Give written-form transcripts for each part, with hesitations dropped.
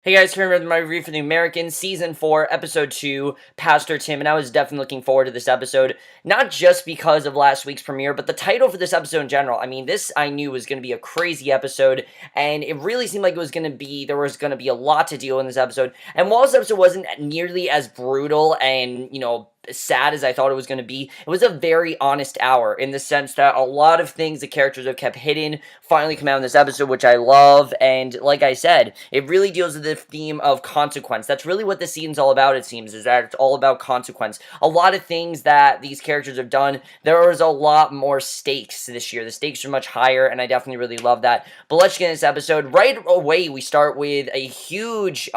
Hey guys, here with my review for the American Season 4, Episode 2, Pastor Tim, and I was definitely looking forward to this episode, not just because of last week's premiere, but the title for this episode in general. I mean, this I knew was going to be a crazy episode, and it really seemed like there was going to be a lot to deal in this episode, and while this episode wasn't nearly as brutal and, sad as I thought it was going to be, it was a very honest hour in the sense that a lot of things the characters have kept hidden finally come out in this episode, which I love, and like I said, it really deals with the theme of consequence. That's really what this season's all about, it seems, is that it's all about consequence. A lot of things that these characters have done, there was a lot more stakes this year. The stakes are much higher, and I definitely really love that. But let's get into this episode. Right away, we start with a huge,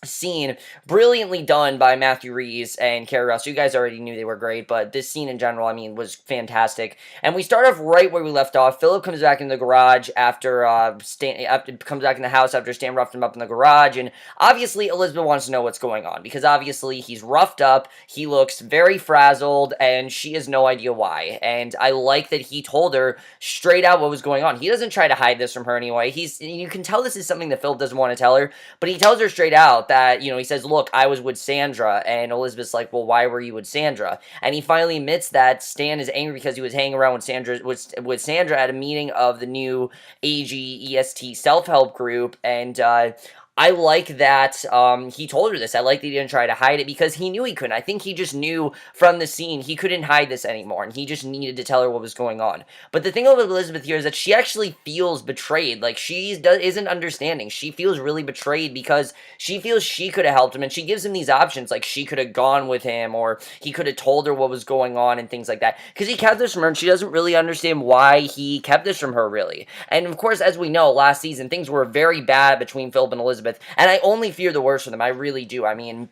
scene brilliantly done by Matthew Rhys and Carrie Russell. You guys already knew they were great, but this scene in general, I mean, was fantastic. And we start off right where we left off. Philip comes back in the garage after comes back in the house after Stan roughed him up in the garage, and obviously Elizabeth wants to know what's going on because obviously he's roughed up, he looks very frazzled, and she has no idea why. And I like that he told her straight out what was going on. He doesn't try to hide this from her anyway. You can tell this is something that Philip doesn't want to tell her, but he tells her straight out that, he says, look, I was with Sandra, and Elizabeth's like, well, why were you with Sandra? And he finally admits that Stan is angry because he was hanging around with Sandra at a meeting of the new AGEST self-help group, and, I like that he told her this. I like that he didn't try to hide it because he knew he couldn't. I think he just knew from the scene he couldn't hide this anymore, and he just needed to tell her what was going on. But the thing with Elizabeth here is that she actually feels betrayed. Like, she isn't understanding. She feels really betrayed because she feels she could have helped him, and she gives him these options. Like, she could have gone with him, or he could have told her what was going on and things like that. Because he kept this from her, and she doesn't really understand why he kept this from her, really. And, of course, as we know, last season, things were very bad between Philip and Elizabeth. And I only fear the worst for them. I really do. I mean,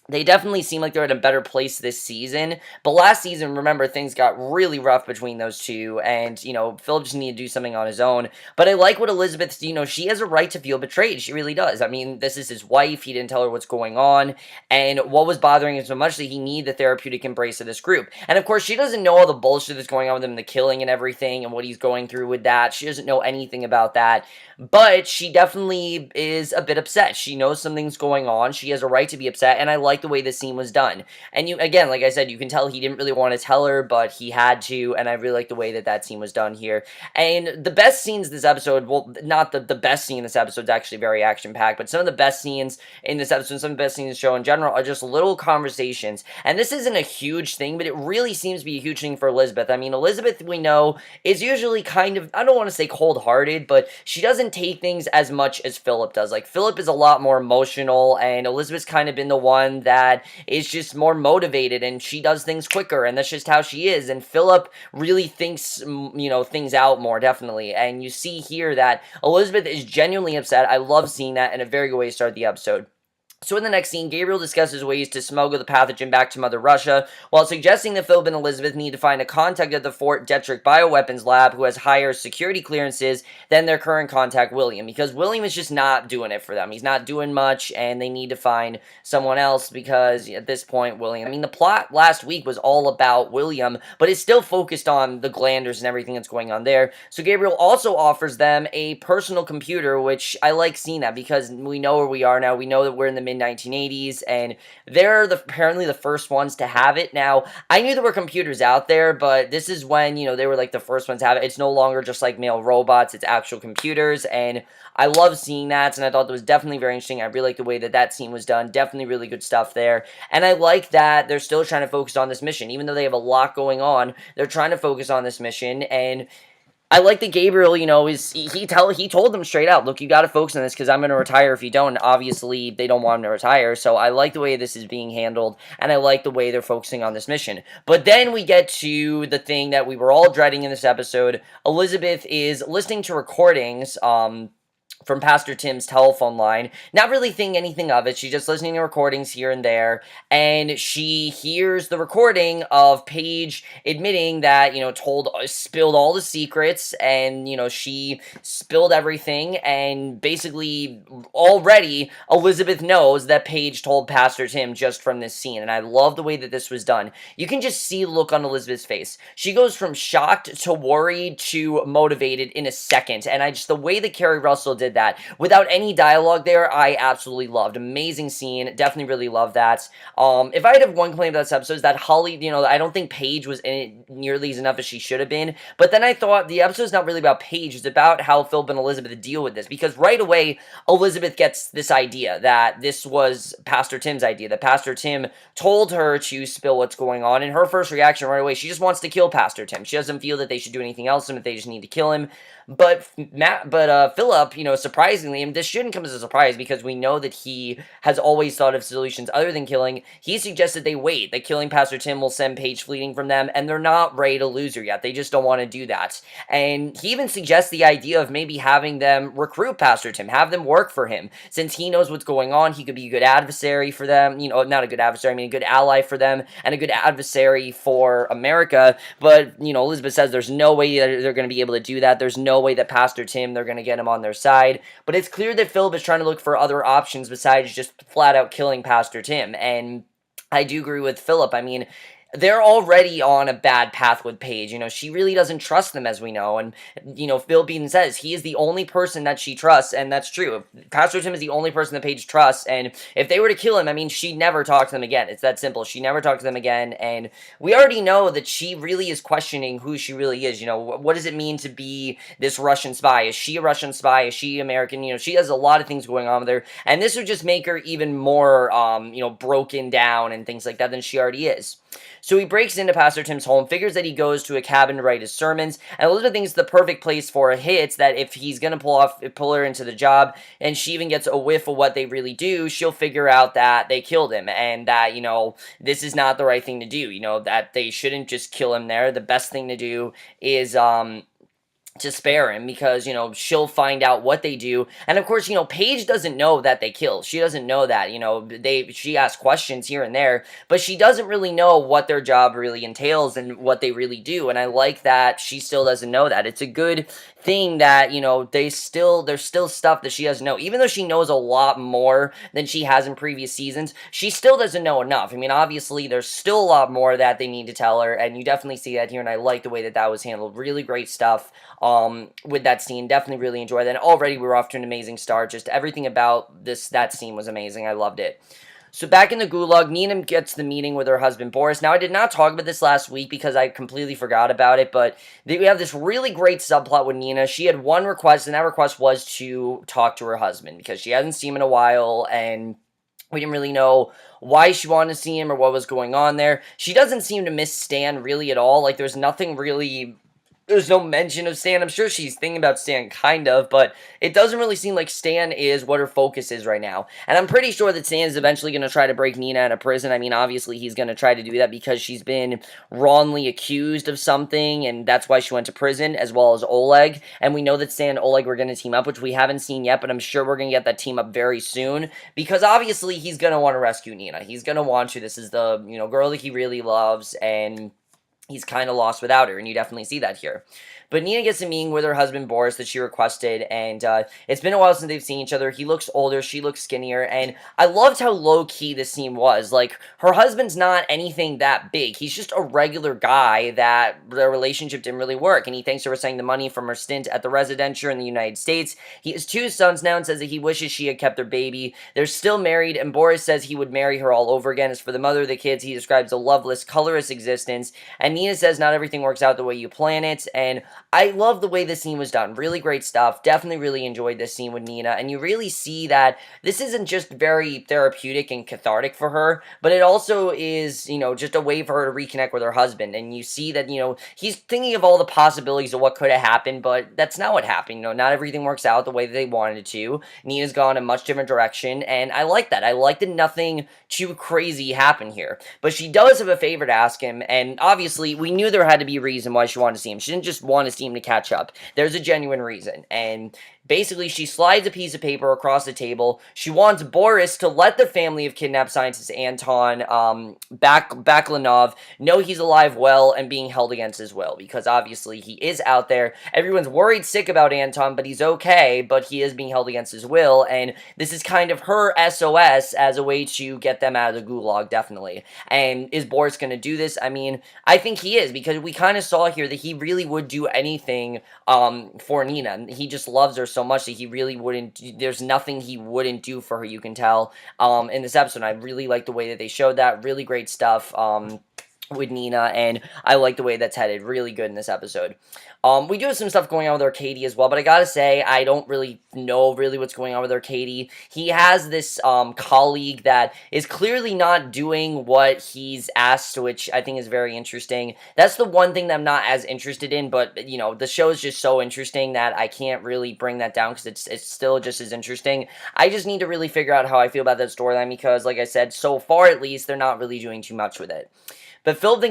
they definitely seem like they're in a better place this season. But last season, remember, things got really rough between those two. And, Philip just needed to do something on his own. But I like what Elizabeth, she has a right to feel betrayed. She really does. I mean, this is his wife. He didn't tell her what's going on. And what was bothering him so much that he needed the therapeutic embrace of this group. And, of course, she doesn't know all the bullshit that's going on with him, the killing and everything, and what he's going through with that. She doesn't know anything about that. But she definitely is a bit upset. She knows something's going on. She has a right to be upset. And I like the way the scene was done. And again, like I said, you can tell he didn't really want to tell her, but he had to, and I really like the way that scene was done here. And the best scenes this episode, well, not the best scene in this episode is actually very action-packed, but some of the best scenes in this episode, some of the best scenes in the show in general, are just little conversations. And this isn't a huge thing, but it really seems to be a huge thing for Elizabeth. I mean, Elizabeth, we know, is usually kind of, I don't want to say cold-hearted, but she doesn't take things as much as Philip does. Like, Philip is a lot more emotional, and Elizabeth's kind of been the one that is just more motivated, and she does things quicker, and that's just how she is. And Philip really thinks, things out more, definitely. And you see here that Elizabeth is genuinely upset. I love seeing that, and a very good way to start the episode. So in the next scene, Gabriel discusses ways to smuggle the pathogen back to Mother Russia, while suggesting that Philip and Elizabeth need to find a contact at the Fort Detrick bioweapons lab who has higher security clearances than their current contact, William, because William is just not doing it for them. He's not doing much, and they need to find someone else because, at this point, William... I mean, the plot last week was all about William, but it's still focused on the Glanders and everything that's going on there. So Gabriel also offers them a personal computer, which I like seeing that because we know where we are now. We know that we're in the mid-1980s, and they're apparently the first ones to have it. Now, I knew there were computers out there, but this is when, they were like the first ones to have it. It's no longer just like male robots, it's actual computers, and I love seeing that, and I thought that was definitely very interesting. I really like the way that scene was done. Definitely really good stuff there, and I like that they're still trying to focus on this mission. Even though they have a lot going on, they're trying to focus on this mission, and I like that Gabriel, he told them straight out, look, you got to focus on this because I'm going to retire if you don't. And obviously, they don't want him to retire, so I like the way this is being handled, and I like the way they're focusing on this mission. But then we get to the thing that we were all dreading in this episode. Elizabeth is listening to recordings, from Pastor Tim's telephone line, not really thinking anything of it. She's just listening to recordings here and there, and she hears the recording of Paige admitting that, spilled all the secrets, and, she spilled everything, and basically, already, Elizabeth knows that Paige told Pastor Tim just from this scene, and I love the way that this was done. You can just see the look on Elizabeth's face. She goes from shocked to worried to motivated in a second, and the way that Carrie Russell did did that without any dialogue there. I absolutely loved. Amazing scene. Definitely really loved that. If I had one complaint about this episode is that Holly, I don't think Paige was in it nearly as enough as she should have been. But then I thought the episode's not really about Paige. It's about how Philip and Elizabeth deal with this, because right away Elizabeth gets this idea that this was Pastor Tim's idea, that Pastor Tim told her to spill what's going on, and her first reaction right away, she just wants to kill Pastor Tim. She doesn't feel that they should do anything else and that they just need to kill him. But Philip, surprisingly, and this shouldn't come as a surprise because we know that he has always thought of solutions other than killing. He suggested they wait, that killing Pastor Tim will send Paige fleeing from them, and they're not ready to lose her yet. They just don't want to do that. And he even suggests the idea of maybe having them recruit Pastor Tim, have them work for him. Since he knows what's going on, he could be a good adversary for them. Not a good adversary, I mean a good ally for them, and a good adversary for America. But, Elizabeth says there's no way that they're going to be able to do that. There's no way that Pastor Tim, they're going to get him on their side. But it's clear that Philip is trying to look for other options besides just flat out killing Pastor Tim. And I do agree with Philip. I mean, they're already on a bad path with Paige. She really doesn't trust them, as we know. And, Phil even says he is the only person that she trusts, and that's true. Pastor Tim is the only person that Paige trusts, and if they were to kill him, I mean, she'd never talk to them again. It's that simple. She never talked to them again, and we already know that she really is questioning who she really is. What does it mean to be this Russian spy? Is she a Russian spy? Is she American? She has a lot of things going on with her, and this would just make her even more, broken down and things like that than she already is. So he breaks into Pastor Tim's home, figures that he goes to a cabin to write his sermons, and Elizabeth thinks it's the perfect place for a hit, that if he's going to pull her into the job, and she even gets a whiff of what they really do, she'll figure out that they killed him, and that, this is not the right thing to do, that they shouldn't just kill him there. The best thing to do is, to spare him, because, she'll find out what they do. And of course, Paige doesn't know that they kill. She doesn't know that, she asks questions here and there, but she doesn't really know what their job really entails and what they really do. And I like that she still doesn't know that. It's a good thing that, there's still stuff that she doesn't know. Even though she knows a lot more than she has in previous seasons, she still doesn't know enough. I mean, obviously, there's still a lot more that they need to tell her, and you definitely see that here, and I like the way that was handled. Really great stuff with that scene. Definitely really enjoyed that. And already we were off to an amazing start. Just everything about that scene was amazing. I loved it. So back in the gulag, Nina gets the meeting with her husband, Boris. Now, I did not talk about this last week because I completely forgot about it, but we have this really great subplot with Nina. She had one request, and that request was to talk to her husband because she hasn't seen him in a while, and we didn't really know why she wanted to see him or what was going on there. She doesn't seem to miss Stan really at all. Like, there's no mention of Stan. I'm sure she's thinking about Stan, kind of, but it doesn't really seem like Stan is what her focus is right now. And I'm pretty sure that Stan is eventually going to try to break Nina out of prison. I mean, obviously, he's going to try to do that because she's been wrongly accused of something, and that's why she went to prison, as well as Oleg. And we know that Stan and Oleg were going to team up, which we haven't seen yet, but I'm sure we're going to get that team up very soon, because obviously, he's going to want to rescue Nina. He's going to want to. This is the, girl that he really loves, and he's kind of lost without her, and you definitely see that here. But Nina gets a meeting with her husband, Boris, that she requested, and it's been a while since they've seen each other. He looks older, she looks skinnier, and I loved how low-key this scene was. Like, her husband's not anything that big. He's just a regular guy that their relationship didn't really work, and he thanks her for sending the money from her stint at the residential in the United States. He has 2 sons now and says that he wishes she had kept their baby. They're still married, and Boris says he would marry her all over again. As for the mother of the kids, he describes a loveless, colorless existence, and Nina says not everything works out the way you plan it, and I love the way this scene was done. Really great stuff. Definitely really enjoyed this scene with Nina, and you really see that this isn't just very therapeutic and cathartic for her, but it also is, just a way for her to reconnect with her husband, and you see that, he's thinking of all the possibilities of what could have happened, but that's not what happened. Not everything works out the way that they wanted it to. Nina's gone a much different direction, and I like that. I like that nothing too crazy happened here, but she does have a favor to ask him, and obviously, we knew there had to be a reason why she wanted to see him. She didn't just want to see him to catch up. There's a genuine reason, and basically, she slides a piece of paper across the table. She wants Boris to let the family of kidnapped scientist Anton Baklanov know he's alive, well, and being held against his will, because obviously he is out there. Everyone's worried sick about Anton, but he's okay, but he is being held against his will, and this is kind of her SOS as a way to get them out of the gulag, definitely. And is Boris going to do this? I mean, I think think he is, because we kind of saw here that he really would do anything for Nina. He just loves her so much that he really wouldn't, there's nothing he wouldn't do for her, you can tell in this episode. I really like the way that they showed that. Really great stuff with Nina, and I like the way that's headed. Really good in this episode. We do have some stuff going on with Arcady as well, but I gotta say, I don't really know what's going on with Arcady. He has this colleague that is clearly not doing what he's asked, which I think is very interesting. That's the one thing that I'm not as interested in, but, you know, the show is just so interesting that I can't really bring that down, because it's still just as interesting. I just need to really figure out how I feel about that storyline, because, like I said, so far at least, they're not really doing too much with it. But Philip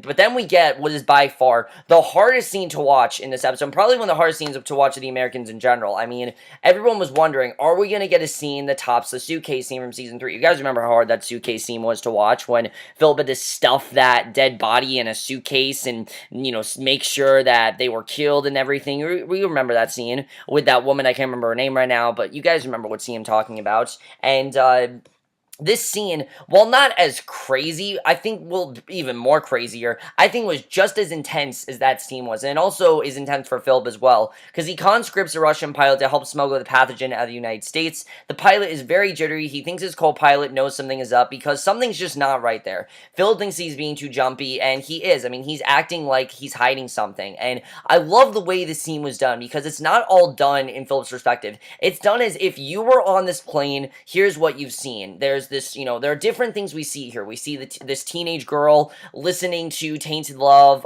but then we get what is by far the hardest scene to watch in this episode, probably one of the hardest scenes to watch of the Americans in general. I mean, everyone was wondering, are we going to get a scene that tops the suitcase scene from season 3? You guys remember how hard that suitcase scene was to watch, when Philip had to stuff that dead body in a suitcase and, you know, make sure that they were killed and everything. We remember that scene with that woman. I can't remember her name right now, but you guys remember what scene I'm talking about. And, this scene, while not as crazy, I think, well, even more crazier, I think was just as intense as that scene was. And it also is intense for Philip as well, because he conscripts a Russian pilot to help smuggle the pathogen out of the United States. The pilot is very jittery. He thinks his co-pilot knows something is up, because something's just not right there. Philip thinks he's being too jumpy, and he is. I mean, he's acting like he's hiding something. And I love the way the scene was done, because it's not all done in Philip's perspective. It's done as if you were on this plane, here's what you've seen. There's this, you know, there are different things we see here. We see this teenage girl listening to Tainted Love,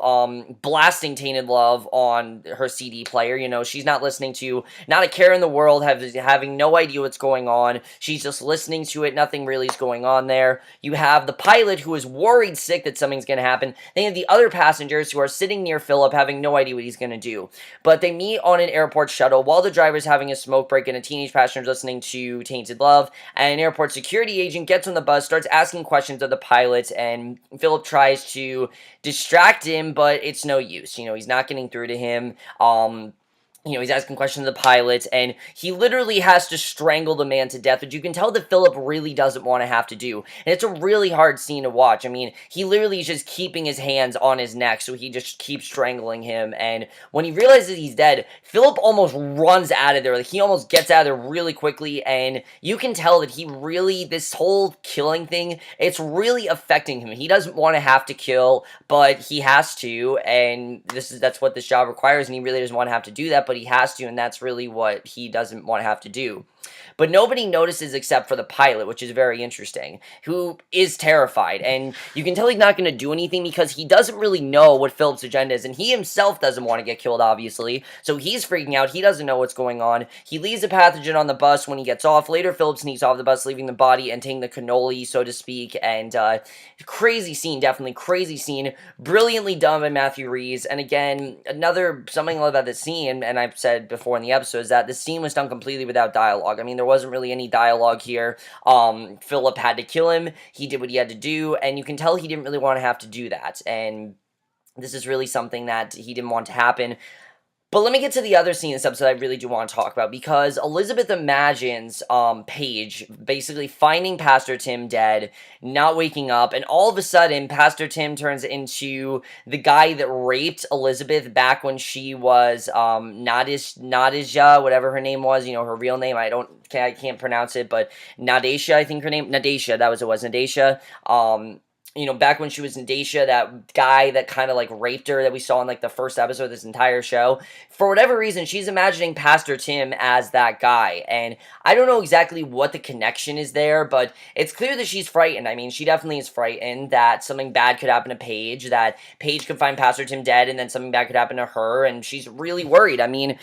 blasting Tainted Love on her CD player. You know, she's not listening to, not a care in the world, having no idea what's going on. She's just listening to it. Nothing really is going on there. You have the pilot, who is worried sick that something's going to happen. Then you have the other passengers who are sitting near Philip, having no idea what he's going to do. But they meet on an airport shuttle while the driver's having a smoke break, and a teenage passenger listening to Tainted Love, and an airport security agent gets on the bus, starts asking questions of the pilot, and Philip tries to distract him, but it's no use. You know, he's not getting through to him. You know, he's asking questions of the pilot, and he literally has to strangle the man to death, which you can tell that Philip really doesn't want to have to do. And it's a really hard scene to watch. I mean, he literally is just keeping his hands on his neck, so he just keeps strangling him. And when he realizes he's dead, Philip almost runs out of there. Like, he almost gets out of there really quickly, and you can tell that he really, this whole killing thing, it's really affecting him. He doesn't want to have to kill, but he has to, and that's what this job requires, and he really doesn't want to have to do that, but he has to, and that's really what he doesn't want to have to do. But nobody notices except for the pilot, which is very interesting, who is terrified. And you can tell he's not going to do anything, because he doesn't really know what Philip's agenda is. And he himself doesn't want to get killed, obviously. So he's freaking out. He doesn't know what's going on. He leaves the pathogen on the bus when he gets off. Later, Philip sneaks off the bus, leaving the body and taking the cannoli, so to speak. And crazy scene, definitely crazy scene. Brilliantly done by Matthew Rhys. And again, something about this scene, and I've said before in the episode, is that this scene was done completely without dialogue. I mean, there wasn't really any dialogue here. Philip had to kill him. He did what he had to do, and you can tell he didn't really want to have to do that. And this is really something that he didn't want to happen. But let me get to the other scene in this episode I really do want to talk about, because Elizabeth imagines Paige basically finding Pastor Tim dead, not waking up, and all of a sudden Pastor Tim turns into the guy that raped Elizabeth back when she was Nadisha, whatever her name was, you know, her real name. I can't pronounce it, but Nadesha, I think her name, Nadesha, that was Nadesha. You know, back when she was in Dacia, that guy that kind of, like, raped her that we saw in, like, the first episode of this entire show. For whatever reason, she's imagining Pastor Tim as that guy. And I don't know exactly what the connection is there, but it's clear that she's frightened. I mean, she definitely is frightened that something bad could happen to Paige, that Paige could find Pastor Tim dead, and then something bad could happen to her, and she's really worried. I mean,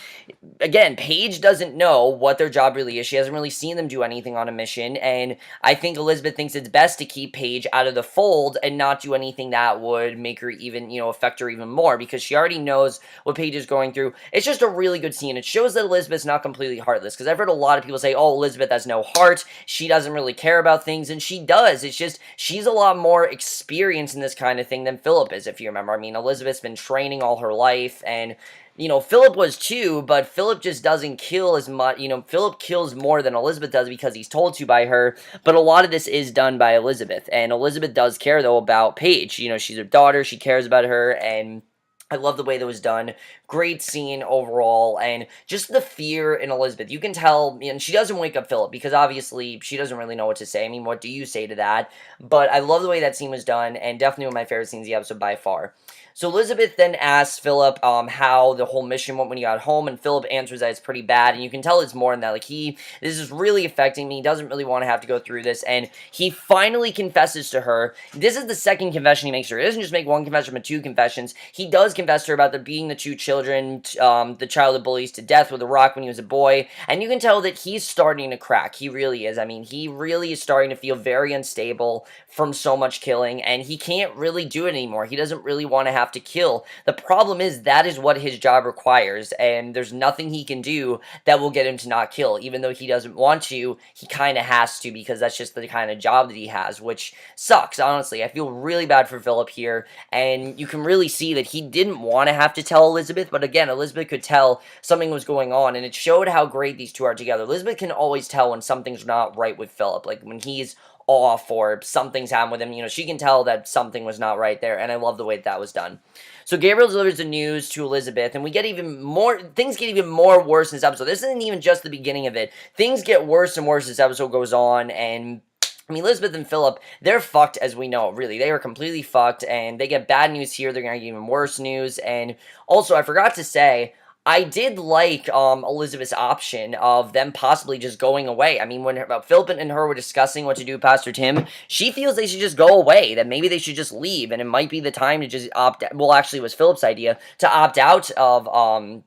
again, Paige doesn't know what their job really is. She hasn't really seen them do anything on a mission, and I think Elizabeth thinks it's best to keep Paige out of the fold and not do anything that would make her even, you know, affect her even more, because she already knows what Paige is going through. It's just a really good scene. It shows that Elizabeth's not completely heartless, because I've heard a lot of people say, oh, Elizabeth has no heart, she doesn't really care about things, and she does. It's just, she's a lot more experienced in this kind of thing than Philip is, if you remember. I mean, Elizabeth's been training all her life, and Philip was too, but Philip just doesn't kill as much. Philip kills more than Elizabeth does because he's told to by her, but a lot of this is done by Elizabeth, and Elizabeth does care, though, about Paige. She's her daughter, she cares about her, and I love the way that was done. Great scene overall, and just the fear in Elizabeth. You can tell, and she doesn't wake up Philip, because obviously she doesn't really know what to say. I mean, what do you say to that? But I love the way that scene was done, and definitely one of my favorite scenes of the episode by far. So Elizabeth then asks Philip how the whole mission went when he got home, and Philip answers that it's pretty bad, and you can tell it's more than that. Like, this is really affecting me. He doesn't really want to have to go through this, and he finally confesses to her. This is the second confession he makes to her. He doesn't just make one confession, but two confessions. He does confess to her about being the two children, the child that bullies to death with a rock when he was a boy, and you can tell that he's starting to crack. He really is. I mean, he really is starting to feel very unstable from so much killing, and he can't really do it anymore. He doesn't really want to have to kill. The problem is that is what his job requires, and there's nothing he can do that will get him to not kill. Even though he doesn't want to, he kind of has to, because that's just the kind of job that he has, which sucks, honestly. I feel really bad for Philip here, and you can really see that he didn't want to have to tell Elizabeth, but again, Elizabeth could tell something was going on, and it showed how great these two are together. Elizabeth can always tell when something's not right with Philip, like when he's off or something's happened with him. She can tell that something was not right there, and I love the way that was done. So Gabriel delivers the news to Elizabeth, and we get things get even more worse in this episode. This isn't even just the beginning of it. Things get worse and worse as this episode goes on, and I mean, Elizabeth and Philip, they're fucked as we know, really. They are completely fucked, and they get bad news here. They're going to get even worse news, and also, I forgot to say, I did like Elizabeth's option of them possibly just going away. I mean, when Philip and her were discussing what to do with Pastor Tim, she feels they should just go away, that maybe they should just leave, and it might be the time to just opt out. Well, actually, it was Philip's idea to opt out of KGB,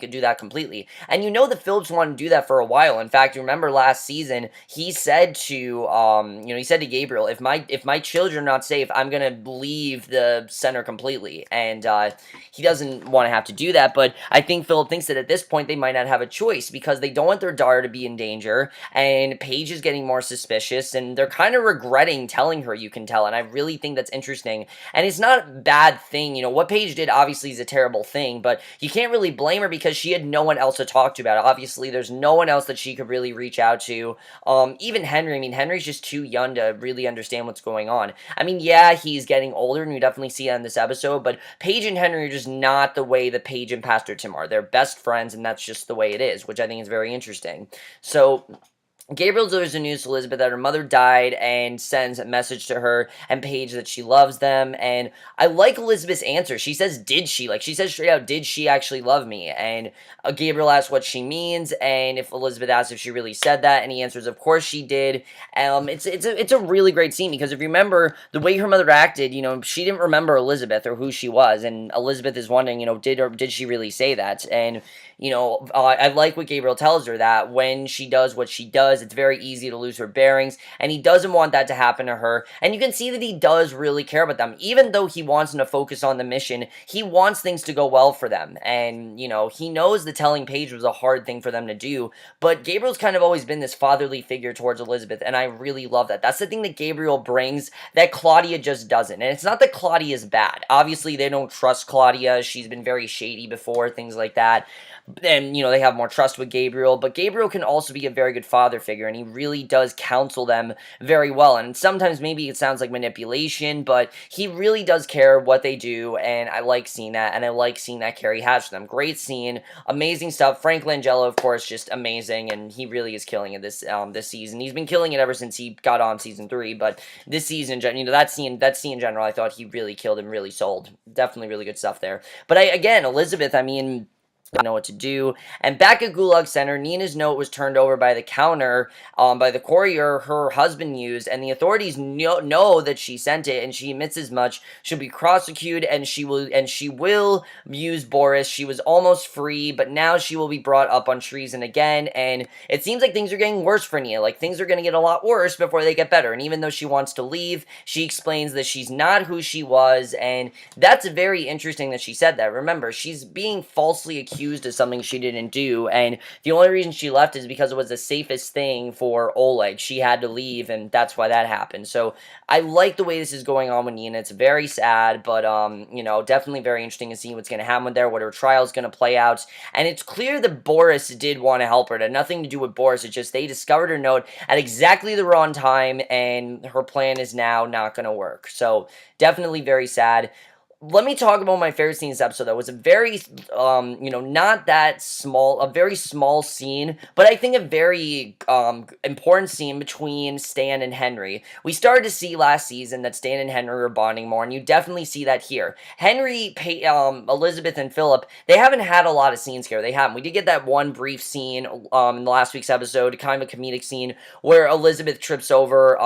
could do that completely. And that Philip's wanted to do that for a while. In fact, you remember last season, he said to Gabriel, if my children are not safe, I'm gonna leave the center completely. And he doesn't want to have to do that, but I think Philip thinks that at this point they might not have a choice, because they don't want their daughter to be in danger, and Paige is getting more suspicious, and they're kind of regretting telling her, you can tell, and I really think that's interesting, and it's not a bad thing. What Paige did obviously is a terrible thing, but you can't really blame her because she had no one else to talk to about it. Obviously, there's no one else that she could really reach out to. Even Henry, I mean, Henry's just too young to really understand what's going on. I mean, yeah, he's getting older, and you definitely see that in this episode, but Paige and Henry are just not the way that Paige and Pastor Tim are. They're best friends, and that's just the way it is, which I think is very interesting. So Gabriel delivers the news to Elizabeth that her mother died and sends a message to her and Paige that she loves them. And I like Elizabeth's answer. She says, did she? Like, she says straight out, did she actually love me? And Gabriel asks what she means, and if Elizabeth asks if she really said that, and he answers, of course she did. It's a really great scene, because if you remember, the way her mother acted, she didn't remember Elizabeth or who she was, and Elizabeth is wondering, did she really say that? And I like what Gabriel tells her, that when she does what she does, it's very easy to lose her bearings, and he doesn't want that to happen to her. And you can see that he does really care about them. Even though he wants them to focus on the mission, he wants things to go well for them. And, he knows that telling Paige was a hard thing for them to do, but Gabriel's kind of always been this fatherly figure towards Elizabeth, and I really love that. That's the thing that Gabriel brings that Claudia just doesn't. And it's not that Claudia's bad. Obviously, they don't trust Claudia. She's been very shady before, things like that. And, they have more trust with Gabriel, but Gabriel can also be a very good father figure, and he really does counsel them very well, and sometimes maybe it sounds like manipulation, but he really does care what they do, and I like seeing that, and I like seeing that Carrie has for them. Great scene, amazing stuff. Frank Langella, of course, just amazing, and he really is killing it this season. He's been killing it ever since he got on season 3, but this season, that scene in general, I thought he really killed and really sold. Definitely really good stuff there. But again, Elizabeth, I mean, know what to do. And back at Gulag Center, Nina's note was turned over by the counter, by the courier her husband used, and the authorities know that she sent it, and she admits as much. She'll be prosecuted, and she will use Boris. She was almost free, but now she will be brought up on treason again, and it seems like things are getting worse for Nina. Like, things are going to get a lot worse before they get better, and even though she wants to leave, she explains that she's not who she was, and that's very interesting that she said that. Remember, she's being falsely accused accused of something she didn't do, and the only reason she left is because it was the safest thing for Oleg. She had to leave, and that's why that happened. So I like the way this is going on with Nina. It's very sad, but definitely very interesting to see what's going to happen with there, what her trial's going to play out. And it's clear that Boris did want to help her. It had nothing to do with Boris. It's just they discovered her note at exactly the wrong time, and her plan is now not going to work. So definitely very sad. Let me talk about my favorite scene in this episode, though. It was a very, not that small, a very small scene, but I think a very important scene between Stan and Henry. We started to see last season that Stan and Henry are bonding more, and you definitely see that here. Henry, Elizabeth, and Philip, they haven't had a lot of scenes here. They haven't. We did get that one brief scene in last week's episode, kind of a comedic scene, where Elizabeth trips over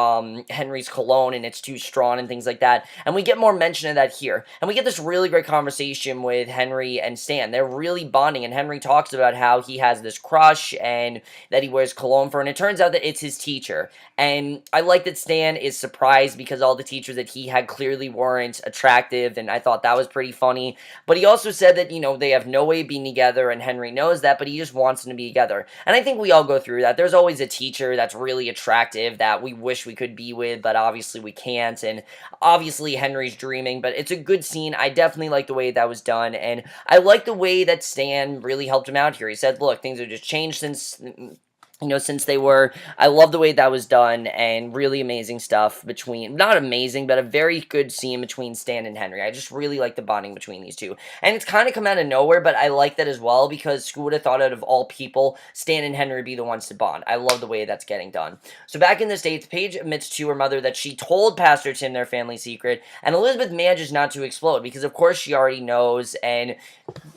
Henry's cologne, and it's too strong and things like that, and we get more mention of that here. And we get this really great conversation with Henry and Stan. They're really bonding, and Henry talks about how he has this crush and that he wears cologne for, and it turns out that it's his teacher. And I like that Stan is surprised because all the teachers that he had clearly weren't attractive, and I thought that was pretty funny. But he also said that, they have no way of being together, and Henry knows that, but he just wants them to be together. And I think we all go through that. There's always a teacher that's really attractive that we wish we could be with, but obviously we can't, and obviously Henry's dreaming, but it's a good scene. I definitely like the way that was done, and I like the way that Stan really helped him out here. He said, look, things have just changed since they were. I love the way that was done, and really amazing stuff between, not amazing, but a very good scene between Stan and Henry. I just really like the bonding between these two. And it's kind of come out of nowhere, but I like that as well, because who would have thought out of all people, Stan and Henry would be the ones to bond. I love the way that's getting done. So back in the States, Paige admits to her mother that she told Pastor Tim their family secret, and Elizabeth manages not to explode, because of course she already knows, and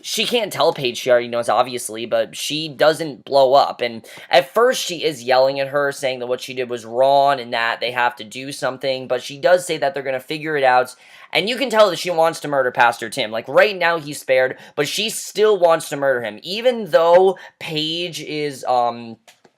she can't tell Paige she already knows, obviously, but she doesn't blow up. And at first, she is yelling at her, saying that what she did was wrong and that they have to do something, but she does say that they're going to figure it out, and you can tell that she wants to murder Pastor Tim. Like, right now, he's spared, but she still wants to murder him, even though Paige is,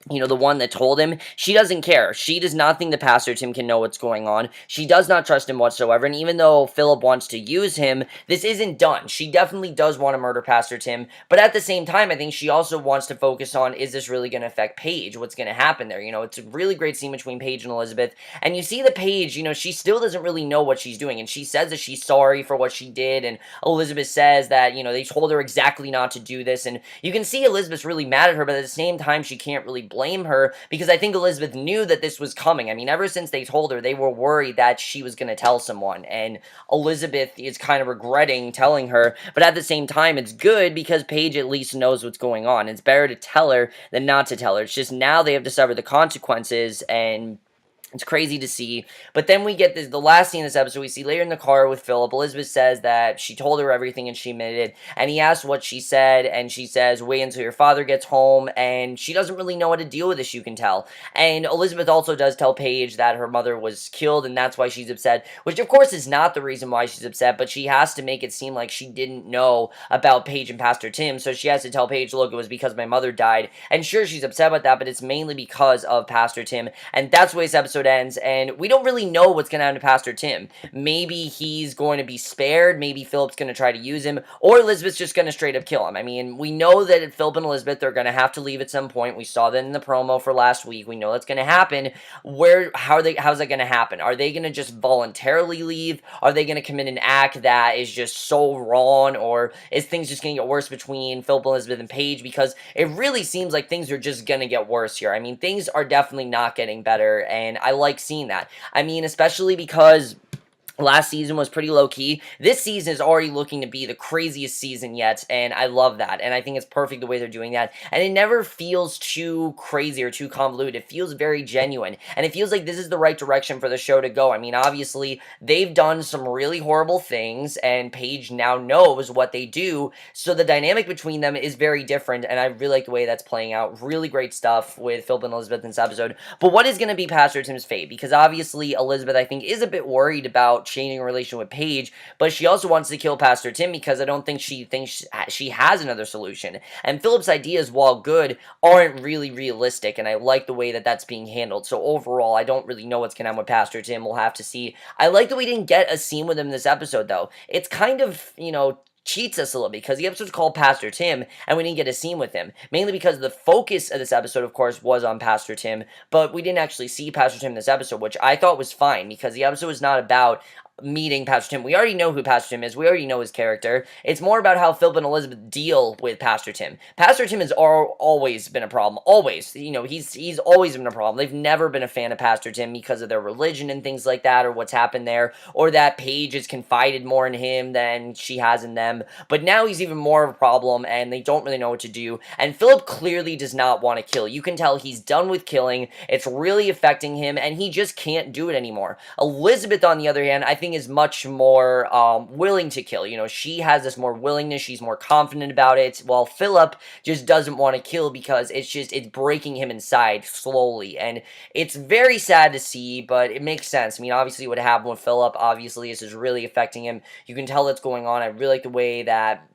the one that told him. She doesn't care. She does not think that Pastor Tim can know what's going on. She does not trust him whatsoever, and even though Philip wants to use him, this isn't done. She definitely does want to murder Pastor Tim, but at the same time, I think she also wants to focus on, is this really going to affect Paige? What's going to happen there? It's a really great scene between Paige and Elizabeth, and you see that Paige, she still doesn't really know what she's doing, and she says that she's sorry for what she did, and Elizabeth says that, they told her exactly not to do this, and you can see Elizabeth's really mad at her, but at the same time, she can't really blame her, because I think Elizabeth knew that this was coming. I mean, ever since they told her, they were worried that she was going to tell someone, and Elizabeth is kind of regretting telling her, but at the same time, it's good because Paige at least knows what's going on. It's better to tell her than not to tell her. It's just now they have to suffer the consequences, and it's crazy to see. But then we get the last scene in this episode. We see later in the car with Philip. Elizabeth says that she told her everything and she admitted it. And he asks what she said. And she says, wait until your father gets home. And she doesn't really know how to deal with this, you can tell. And Elizabeth also does tell Paige that her mother was killed. And that's why she's upset. Which, of course, is not the reason why she's upset. But she has to make it seem like she didn't know about Paige and Pastor Tim. So she has to tell Paige, look, it was because my mother died. And sure, she's upset about that. But it's mainly because of Pastor Tim. And that's why this episode ends, and we don't really know what's going to happen to Pastor Tim. Maybe he's going to be spared, maybe Philip's going to try to use him, or Elizabeth's just going to straight up kill him. I mean, we know that Philip and Elizabeth are going to have to leave at some point. We saw that in the promo for last week. We know that's going to happen. How's that going to happen? Are they going to just voluntarily leave? Are they going to commit an act that is just so wrong, or is things just going to get worse between Philip, Elizabeth, and Paige? Because it really seems like things are just going to get worse here. I mean, things are definitely not getting better, and I like seeing that. I mean, especially because last season was pretty low-key. This season is already looking to be the craziest season yet, and I love that, and I think it's perfect the way they're doing that, and it never feels too crazy or too convoluted. It feels very genuine, and it feels like this is the right direction for the show to go. I mean, obviously, they've done some really horrible things, and Paige now knows what they do, so the dynamic between them is very different, and I really like the way that's playing out. Really great stuff with Philip and Elizabeth in this episode. But what is going to be Pastor Tim's fate? Because obviously, Elizabeth, I think, is a bit worried about changing a relation with Paige, but she also wants to kill Pastor Tim because I don't think she thinks she has another solution. And Philip's ideas, while good, aren't really realistic, and I like the way that that's being handled. So overall, I don't really know what's going to happen with Pastor Tim. We'll have to see. I like that we didn't get a scene with him this episode, though. It's kind of, cheats us a little bit because the episode's called Pastor Tim and we didn't get a scene with him. Mainly because the focus of this episode, of course, was on Pastor Tim, but we didn't actually see Pastor Tim in this episode, which I thought was fine because the episode was not about meeting Pastor Tim. We already know who Pastor Tim is. We already know his character. It's more about how Philip and Elizabeth deal with Pastor Tim. Pastor Tim has always been a problem. Always. You know, he's always been a problem. They've never been a fan of Pastor Tim because of their religion and things like that, or what's happened there, or that Paige has confided more in him than she has in them. But now he's even more of a problem, and they don't really know what to do. And Philip clearly does not want to kill. You can tell he's done with killing. It's really affecting him, and he just can't do it anymore. Elizabeth, on the other hand, I think is much more willing to kill. You know, she has this more willingness. She's more confident about it, while Philip just doesn't want to kill because it's breaking him inside slowly. And it's very sad to see, but it makes sense. I mean, obviously what happened with Philip, obviously this is really affecting him. You can tell that's going on. I really like the way that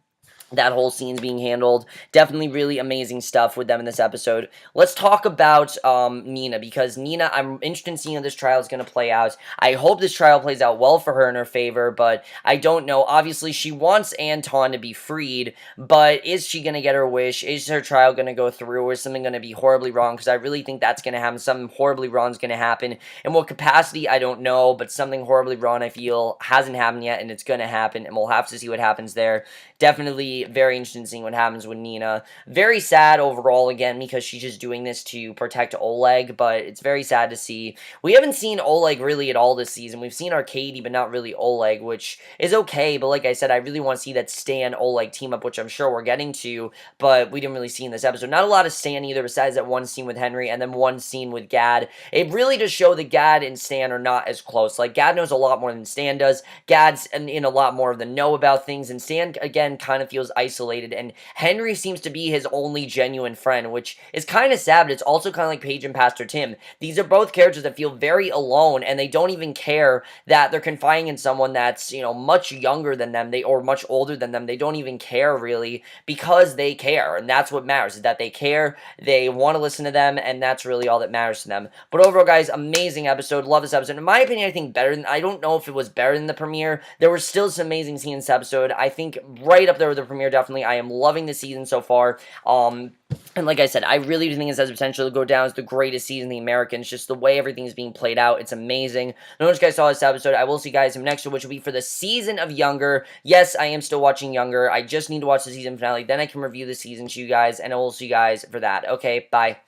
whole scene's being handled. Definitely really amazing stuff with them in this episode. Let's talk about Nina, because Nina, I'm interested in seeing how this trial is going to play out. I hope this trial plays out well for her in her favor, but I don't know. Obviously, she wants Anton to be freed, but is she going to get her wish? Is her trial going to go through, or is something going to be horribly wrong? Because I really think that's going to happen. Something horribly wrong is going to happen. In what capacity, I don't know, but something horribly wrong, I feel, hasn't happened yet, and it's going to happen, and we'll have to see what happens there. Definitely very interested in seeing what happens with Nina. Very sad overall, again, because she's just doing this to protect Oleg, but it's very sad to see. We haven't seen Oleg really at all this season. We've seen Arkady, but not really Oleg, which is okay, but like I said, I really want to see that Stan-Oleg team up, which I'm sure we're getting to, but we didn't really see in this episode. Not a lot of Stan either, besides that one scene with Henry, and then one scene with Gad. It really does show that Gad and Stan are not as close. Like, Gad knows a lot more than Stan does. Gad's in a lot more of the know about things, and Stan, again, kind of feels isolated, and Henry seems to be his only genuine friend, which is kind of sad, but it's also kind of like Paige and Pastor Tim. These are both characters that feel very alone, and they don't even care that they're confiding in someone that's, you know, much younger than them, or much older than them. They don't even care, really, because they care, and that's what matters, is that they care, they want to listen to them, and that's really all that matters to them. But overall, guys, amazing episode. Love this episode. In my opinion, I think I don't know if it was better than the premiere. There were still some amazing scenes in this episode. I think right up there with the premiere, definitely. I am loving the season so far. And like I said, I really do think this has the potential to go down as the greatest season in the Americans. Just the way everything is being played out, it's amazing. I know you guys saw this episode. I will see you guys in the next one, which will be for the season of Younger. Yes, I am still watching Younger. I just need to watch the season finale. Then I can review the season to you guys, and I will see you guys for that. Okay, bye.